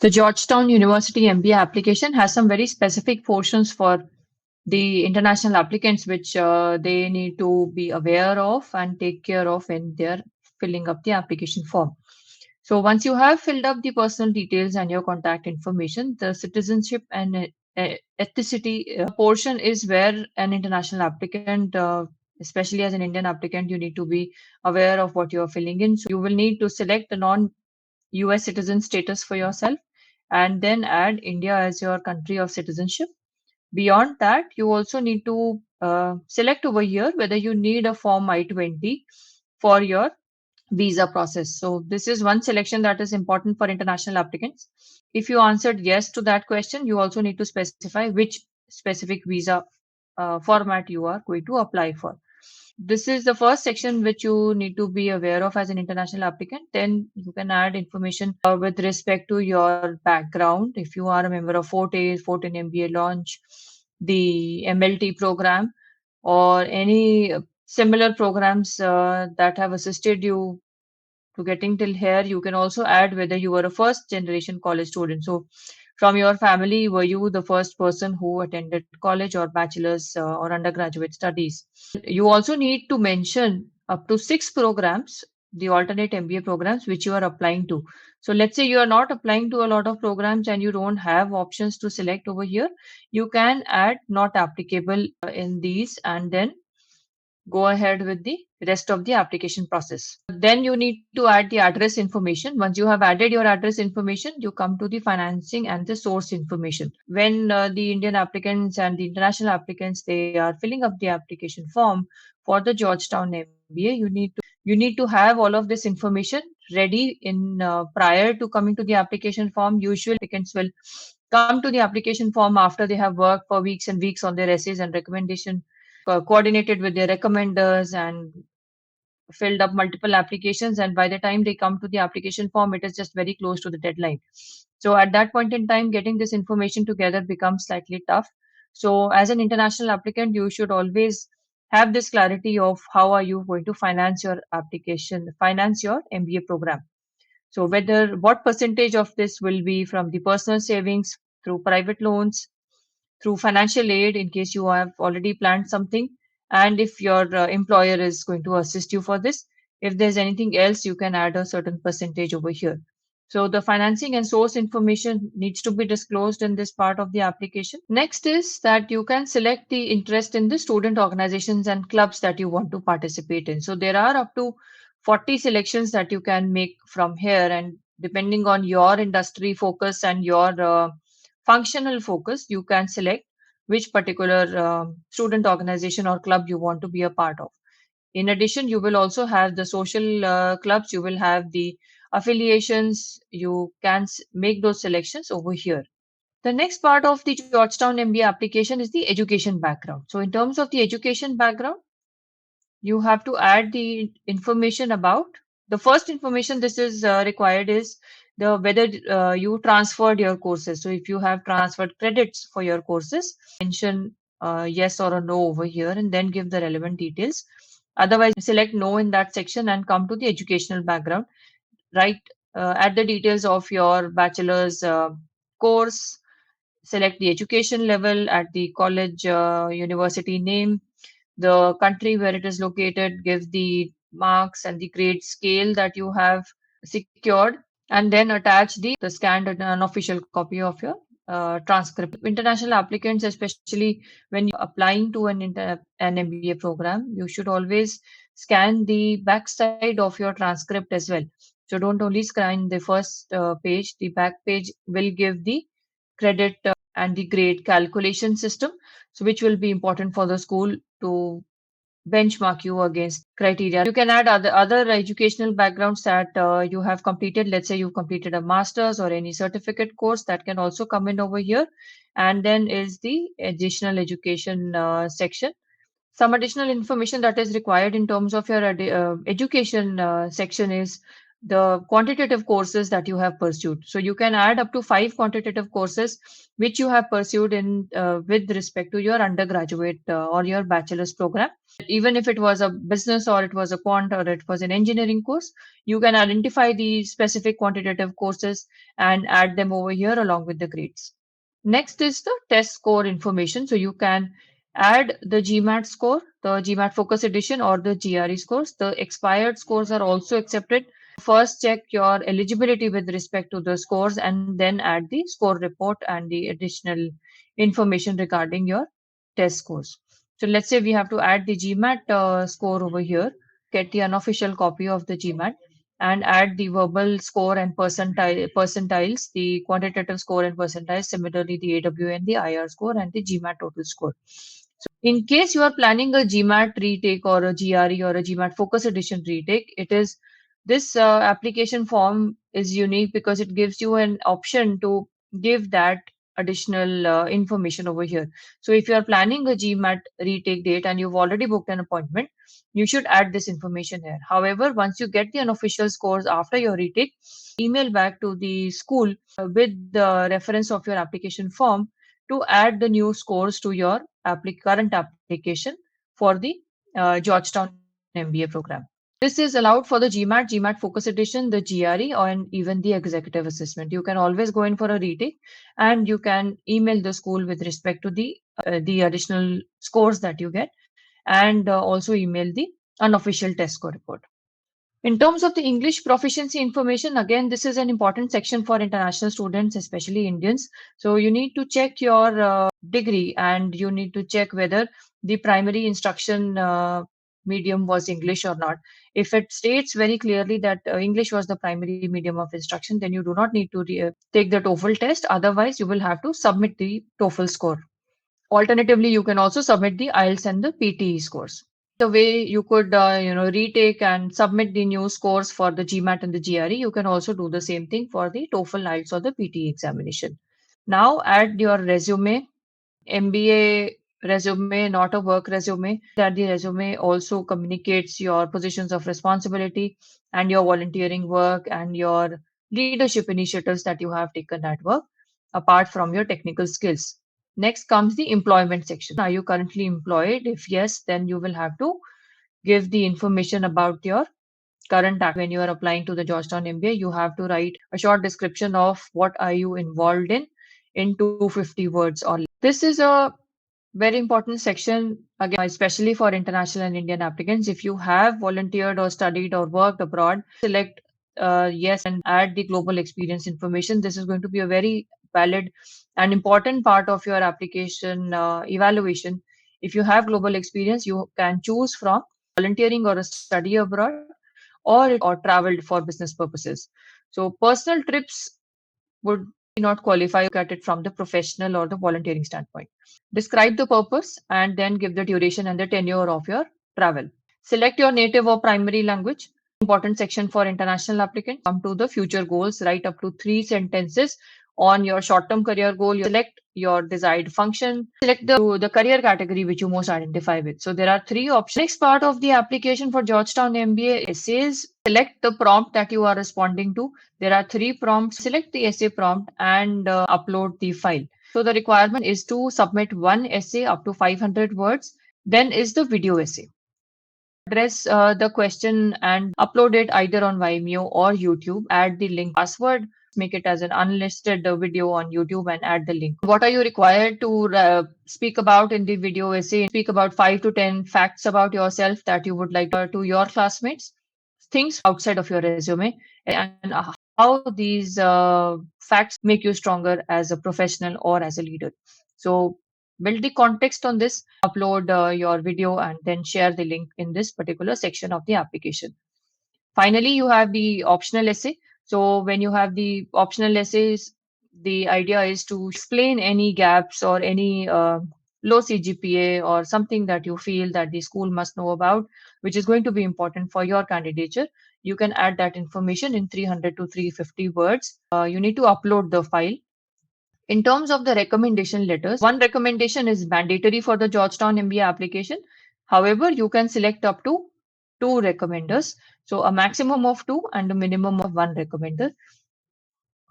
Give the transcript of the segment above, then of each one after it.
The Georgetown University MBA application has some very specific portions for the international applicants, which they need to be aware of and take care of when they're filling up the application form. So once you have filled up the personal details and your contact information, the citizenship and ethnicity portion is where an international applicant, especially as an Indian applicant, you need to be aware of what you're filling in. So you will need to select the non-US citizen status for yourself and then add India as your country of citizenship. Beyond that, you also need to select over here whether you need a Form I-20 for your visa process. So this is one selection that is important for international applicants. If you answered yes to that question, you also need to specify which specific visa format you are going to apply for. This is the first section which you need to be aware of as an international applicant. Then you can add information with respect to your background. If you are a member of Fortin MBA Launch, the MLT program, or any similar programs that have assisted you to getting till here, you can also add whether you were a first generation college student. So from your family, were you the first person who attended college or bachelor's or undergraduate studies? You also need to mention up to 6 programs, the alternate MBA programs, which you are applying to. So let's say you are not applying to a lot of programs and you don't have options to select over here. You can add not applicable in these and then go ahead with the rest of the application process. Then you need to add the address information. Once you have added your address information, you come to the financing and the source information. When the Indian applicants and the international applicants, they are filling up the application form for the Georgetown MBA, you need to have all of this information ready in prior to coming to the application form. Usually applicants will come to the application form after they have worked for weeks and weeks on their essays and recommendation, coordinated with their recommenders and filled up multiple applications, and by the time they come to the application form, it is just very close to the deadline. So at that point in time, getting this information together becomes slightly tough. So as an international applicant, you should always have this clarity of how are you going to finance your application, finance your MBA program. So whether what percentage of this will be from the personal savings, through private loans, through financial aid in case you have already planned something, and if your employer is going to assist you for this. If there's anything else, you can add a certain percentage over here. So the financing and source information needs to be disclosed in this part of the application. Next is that you can select the interest in the student organizations and clubs that you want to participate in. So there are up to 40 selections that you can make from here, and depending on your industry focus and your functional focus, you can select which particular student organization or club you want to be a part of. In addition, you will also have the social clubs, you will have the affiliations, you can make those selections over here. The next part of the Georgetown MBA application is the education background. So in terms of the education background, you have to add the information about the first information this is required is the whether you transferred your courses. So if you have transferred credits for your courses, mention yes or a no over here and then give the relevant details. Otherwise, select no in that section and come to the educational background. Write add the details of your bachelor's course, select the education level at the college university name, the country where it is located, give the marks and the grade scale that you have secured, and then attach the scanned and unofficial copy of your transcript. International applicants, especially when you're applying to an MBA program, you should always scan the backside of your transcript as well. So don't only scan the first page, the back page will give the credit and the grade calculation system, so which will be important for the school to benchmark you against criteria. You can add other educational backgrounds that you have completed. Let's say you've completed a master's or any certificate course, that can also come in over here. And then is the additional education section. Some additional information that is required in terms of your education section is the quantitative courses that you have pursued. So you can add up to 5 quantitative courses which you have pursued in with respect to your undergraduate or your bachelor's program. Even if it was a business or it was a quant or it was an engineering course, you can identify the specific quantitative courses and add them over here along with the grades. Next is the test score information. So you can add the GMAT score, the GMAT Focus Edition, or the GRE scores. The expired scores are also accepted. First, check your eligibility with respect to the scores and then add the score report and the additional information regarding your test scores. So let's say we have to add the GMAT score over here, get the unofficial copy of the GMAT and add the verbal score and percentiles, the quantitative score and percentiles, similarly the AWA and the IR score and the GMAT total score. So in case you are planning a GMAT retake or a GRE or a GMAT Focus Edition retake, it is this application form is unique because it gives you an option to give that additional information over here. So if you are planning a GMAT retake date and you've already booked an appointment, you should add this information here. However, once you get the unofficial scores after your retake, email back to the school with the reference of your application form to add the new scores to your current application for the Georgetown MBA program. This is allowed for the GMAT, GMAT Focus Edition, the GRE, and even the executive assessment. You can always go in for a retake and you can email the school with respect to the additional scores that you get and also email the unofficial test score report. In terms of the English proficiency information, again, this is an important section for international students, especially Indians. So you need to check your degree and you need to check whether the primary instruction medium was English or not. If it states very clearly that English was the primary medium of instruction, then you do not need to take the TOEFL test. Otherwise, you will have to submit the TOEFL score. Alternatively, you can also submit the IELTS and the PTE scores. The way you could, retake and submit the new scores for the GMAT and the GRE, you can also do the same thing for the TOEFL, IELTS, or the PTE examination. Now add your resume, MBA resume, not a work resume. That the resume also communicates your positions of responsibility and your volunteering work and your leadership initiatives that you have taken at work, apart from your technical skills. Next comes the employment section. Are you currently employed? If yes, then you will have to give the information about your current act. When you are applying to the Georgetown MBA, you have to write a short description of what are you involved in 250 words or less. This is a very important section, again, especially for international and Indian applicants. If you have volunteered or studied or worked abroad, select yes and add the global experience information. This is going to be a very valid and important part of your application evaluation. If you have global experience, you can choose from volunteering or a study abroad or traveled for business purposes. So personal trips would not qualify at it from the professional or the volunteering standpoint. Describe the purpose and then give the duration and the tenure of your travel. Select your native or primary language. Important section for international applicants. Come to the future goals. Write up to 3 sentences on your short-term career goal. You select your desired function. Select the career category which you most identify with. So there are 3 options. Next part of the application for Georgetown MBA essays. Select the prompt that you are responding to. There are 3 prompts. Select the essay prompt and upload the file. So the requirement is to submit one essay up to 500 words. Then is the video essay. Address the question and upload it either on Vimeo or YouTube. Add the link password, make it as an unlisted video on YouTube and add the link. What are you required to speak about in the video essay? Speak about 5 to 10 facts about yourself that you would like to your classmates, things outside of your resume, and how these facts make you stronger as a professional or as a leader. So build the context on this, upload your video, and then share the link in this particular section of the application. Finally, you have the optional essay. So when you have the optional essays, the idea is to explain any gaps or any low CGPA or something that you feel that the school must know about, which is going to be important for your candidature. You can add that information in 300 to 350 words. You need to upload the file. In terms of the recommendation letters, one recommendation is mandatory for the Georgetown MBA application. However, you can select up to 2 recommenders. So a maximum of 2 and a minimum of 1 recommender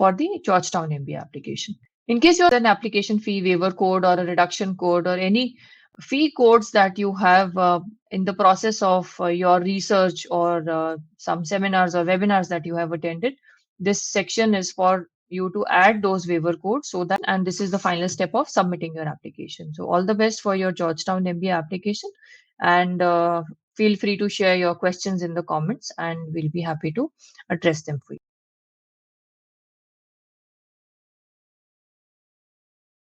for the Georgetown MBA application. In case you have an application fee waiver code or a reduction code or any fee codes that you have in the process of your research or some seminars or webinars that you have attended, this section is for you to add those waiver codes so that, and this is the final step of submitting your application. So all the best for your Georgetown MBA application, and feel free to share your questions in the comments and we'll be happy to address them for you.